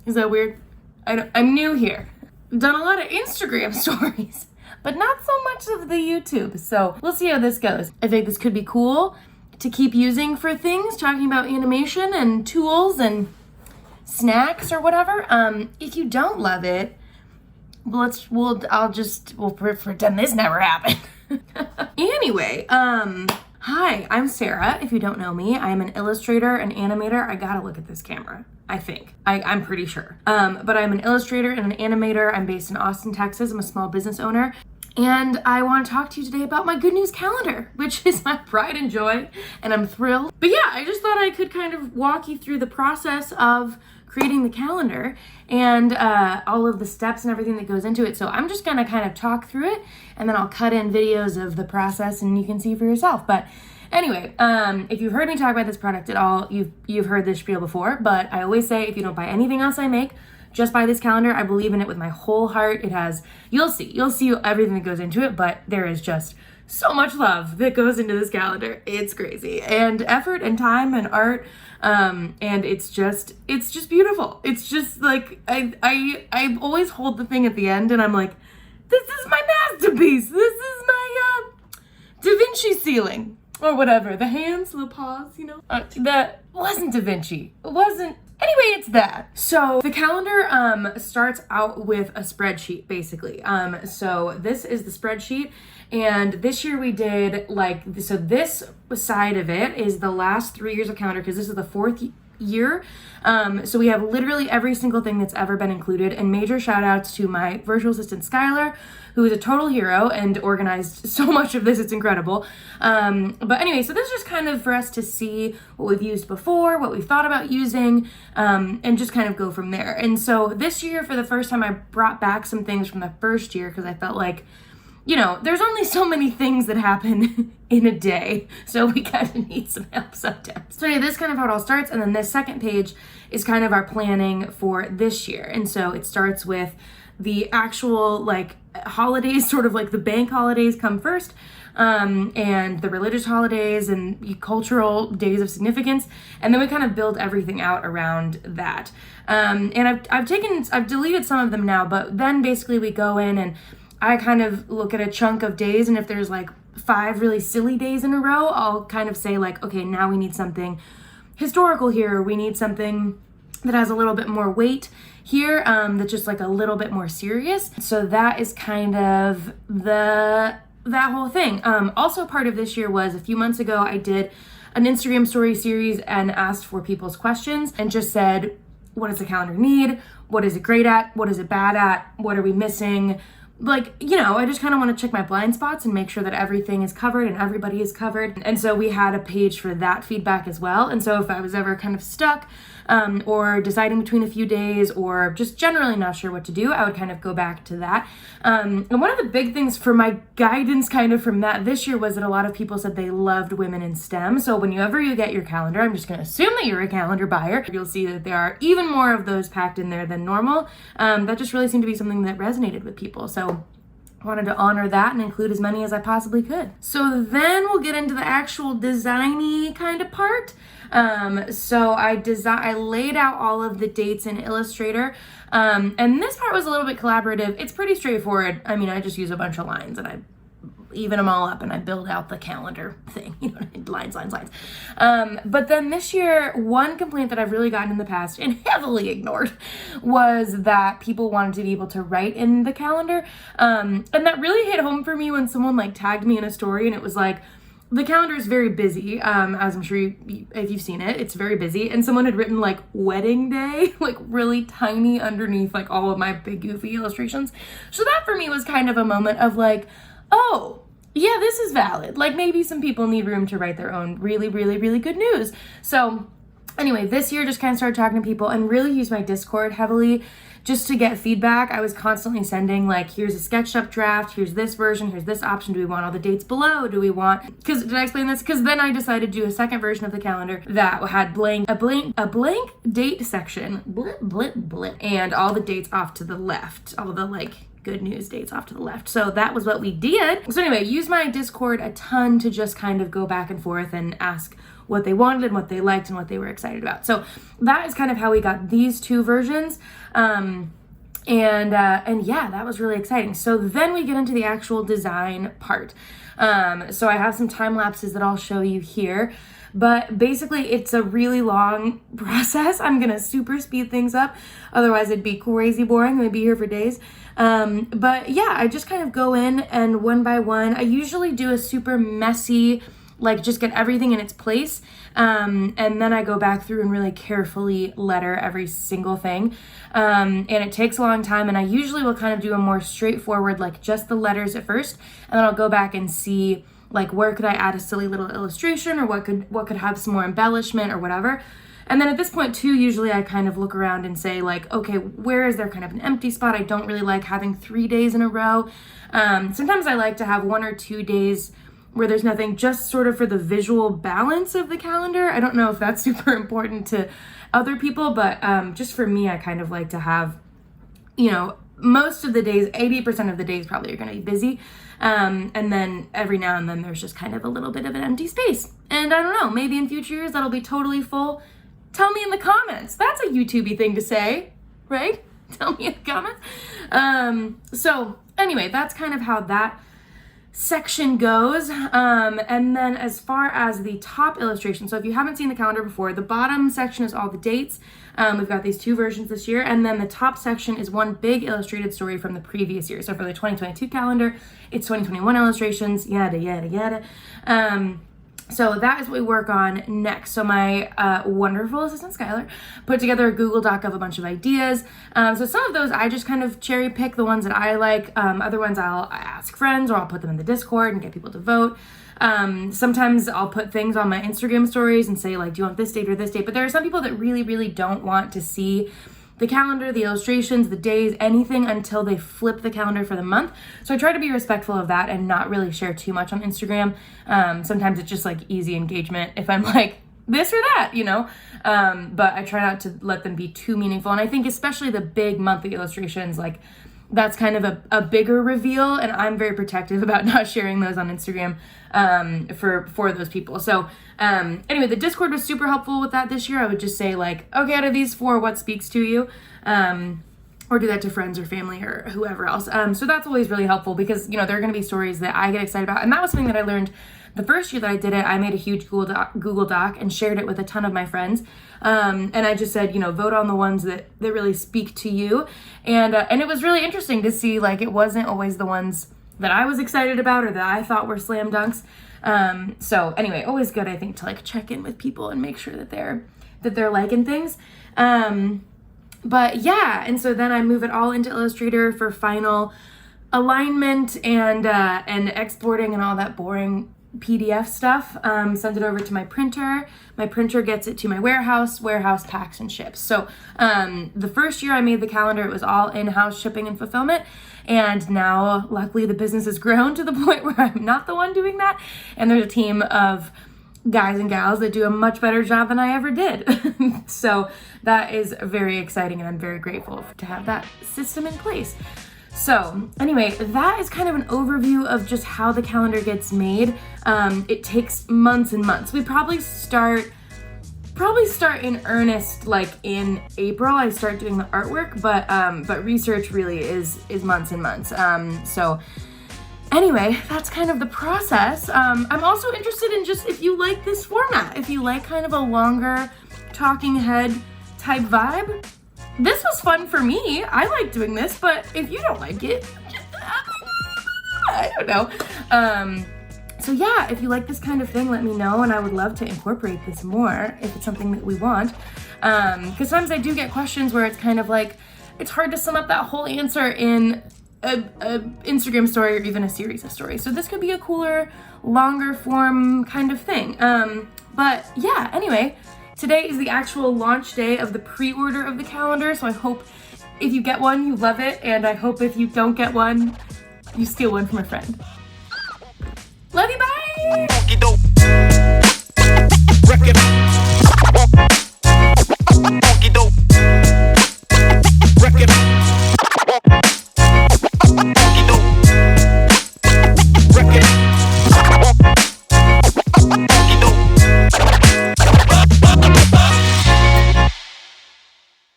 Is that weird? I'm new here. Done a lot of Instagram stories, but not so much of the YouTube. So we'll see how this goes. I think this could be cool to keep using for things, talking about animation and tools and snacks or whatever. If you don't love it, we'll pretend this never happened. Anyway, hi, I'm Sarah. If you don't know me, I am an illustrator, an animator. I gotta look at this camera. I think. I'm pretty sure. But I'm an illustrator and an animator. I'm based in Austin, Texas. I'm a small business owner. And I want to talk to you today about my good news calendar, which is my pride and joy, and I'm thrilled. But yeah, I just thought I could kind of walk you through the process of creating the calendar and all of the steps and everything that goes into it. So I'm just gonna kind of talk through it, and then I'll cut in videos of the process and you can see for yourself. But anyway, if you've heard me talk about this product at all, you've heard this spiel before, but I always say if you don't buy anything else I make, just buy this calendar. I believe in it with my whole heart. It has, you'll see everything that goes into it, but there is just so much love that goes into this calendar. It's crazy, and effort and time and art. And it's just beautiful. It's just like, I always hold the thing at the end and I'm like, this is my masterpiece. This is my, Da Vinci ceiling or whatever. The hands, the paws, that wasn't Da Vinci. It wasn't. Anyway, it's that. So the calendar starts out with a spreadsheet, basically. So this is the spreadsheet, and this year we did so this side of it is the last 3 years of calendar, because this is the fourth year. So we have literally every single thing that's ever been included, and major shout outs to my virtual assistant Schuyler, who is a total hero and organized so much of this. It's incredible. But anyway, so this is just kind of for us to see what we've used before, what we've thought about using, and just kind of go from there. And so this year, for the first time, I brought back some things from the first year, because I felt like, there's only so many things that happen in a day, so we kind of need some help sometimes. So anyway, this is kind of how it all starts, and then this second page is kind of our planning for this year. And so it starts with the actual holidays, sort of like the bank holidays come first, and the religious holidays and cultural days of significance, and then we kind of build everything out around that. And I've deleted some of them now, but then basically we go in and I kind of look at a chunk of days, and if there's 5 really silly days in a row, I'll kind of say okay, now we need something historical here. We need something that has a little bit more weight here, that's just a little bit more serious. So that is kind of that whole thing. Also part of this year was a few months ago, I did an Instagram story series and asked for people's questions and just said, what does the calendar need? What is it great at? What is it bad at? What are we missing? I just kind of want to check my blind spots and make sure that everything is covered and everybody is covered. And so we had a page for that feedback as well. And so if I was ever kind of stuck or deciding between a few days or just generally not sure what to do, I would kind of go back to that. And one of the big things for my guidance kind of from that this year was that a lot of people said they loved women in STEM. So whenever you get your calendar, I'm just going to assume that you're a calendar buyer. You'll see that there are even more of those packed in there than normal. That just really seemed to be something that resonated with people. So I wanted to honor that and include as many as I possibly could. So then we'll get into the actual designy kind of part. So I laid out all of the dates in Illustrator. And this part was a little bit collaborative. It's pretty straightforward. I mean, I just use a bunch of lines and I even them all up and I build out the calendar thing, lines. But then this year, one complaint that I've really gotten in the past and heavily ignored was that people wanted to be able to write in the calendar. And that really hit home for me when someone tagged me in a story and it was the calendar is very busy, as I'm sure if you've seen it, it's very busy. And someone had written wedding day, really tiny underneath all of my big goofy illustrations. So that for me was kind of a moment of oh, yeah, this is valid. Maybe some people need room to write their own really, really, really good news. So anyway, this year just kind of started talking to people and really used my Discord heavily just to get feedback. I was constantly sending here's a sketched up draft, here's this version, here's this option. Do we want all the dates below? Do we want, did I explain this? Because then I decided to do a second version of the calendar that had a blank date section, and all the dates off to the left, all the good news dates off to the left. So that was what we did. So anyway, use my Discord a ton to just kind of go back and forth and ask what they wanted and what they liked and what they were excited about. So that is kind of how we got these two versions. And yeah, that was really exciting. So then we get into the actual design part. So I have some time lapses that I'll show you here, but basically it's a really long process. I'm gonna super speed things up, otherwise it'd be crazy boring. We'd be here for days. But yeah, I just kind of go in and one by one, I usually do a super messy, like just get everything in its place. And then I go back through and really carefully letter every single thing. And it takes a long time, and I usually will kind of do a more straightforward, like just the letters at first, and then I'll go back and see like where could I add a silly little illustration, or what could have some more embellishment or whatever. And then at this point too, usually I kind of look around and say like, okay, where is there kind of an empty spot? I don't really like having 3 days in a row. Sometimes I like to have 1 or 2 days where there's nothing, just sort of for the visual balance of the calendar. I don't know if that's super important to other people, but just for me, I kind of like to have, you know, most of the days, 80% of the days probably are going to be busy. And then every now and then there's just kind of a little bit of an empty space. And I don't know, maybe in future years that'll be totally full. Tell me in the comments. That's a YouTube-y thing to say, right? Tell me in the comments. So anyway, that's kind of how that section goes. And then as far as the top illustration, so if you haven't seen the calendar before, the bottom section is all the dates. We've got these 2 versions this year, and then the top section is one big illustrated story from the previous year. So for the 2022 calendar, it's 2021 illustrations, yada, yada, yada. So that is what we work on next. So my wonderful assistant, Schuyler, put together a Google Doc of a bunch of ideas. So some of those I just kind of cherry pick the ones that I like. Other ones I'll ask friends, or I'll put them in the Discord and get people to vote. Sometimes I'll put things on my Instagram stories and say like, do you want this date or this date? But there are some people that really, really don't want to see the calendar, the illustrations, the days, anything until they flip the calendar for the month. So I try to be respectful of that and not really share too much on Instagram. Sometimes it's just like easy engagement if I'm like this or that, you know? But I try not to let them be too meaningful. And I think especially the big monthly illustrations, like that's kind of a bigger reveal, and I'm very protective about not sharing those on Instagram for those people. So anyway, the Discord was super helpful with that this year. I would just say like, okay, out of these 4, what speaks to you? Or do that to friends or family or whoever else. So that's always really helpful because, you know, there are going to be stories that I get excited about. And that was something that I learned the first year that I did it. I made a huge Google Doc and shared it with a ton of my friends. And I just said, you know, vote on the ones that really speak to you. And it was really interesting to see, like, it wasn't always the ones that I was excited about or that I thought were slam dunks. So anyway, always good, I think, to like check in with people and make sure that they're liking things. But yeah, and so then I move it all into Illustrator for final alignment and exporting and all that boring PDF stuff. Send it over to my printer. My printer gets it to my warehouse packs and ships. So the first year I made the calendar, it was all in-house shipping and fulfillment. And now, luckily, the business has grown to the point where I'm not the one doing that. And there's a team of guys and gals that do a much better job than I ever did. So that is very exciting, and I'm very grateful to have that system in place. So anyway, that is kind of an overview of just how the calendar gets made. It takes months and months. We probably start in earnest like in April. I start doing the artwork, but research really is months and months. So anyway, that's kind of the process. I'm also interested in just if you like this format, if you like kind of a longer talking head type vibe. This was fun for me. I like doing this, but if you don't like it, I don't know. So yeah, if you like this kind of thing, let me know, and I would love to incorporate this more if it's something that we want. Because sometimes I do get questions where it's kind of like, it's hard to sum up that whole answer in a Instagram story or even a series of stories. So this could be a cooler, longer form kind of thing. But yeah, anyway, today is the actual launch day of the pre-order of the calendar. So I hope if you get one, you love it. And I hope if you don't get one, you steal one from a friend. Love you, bye!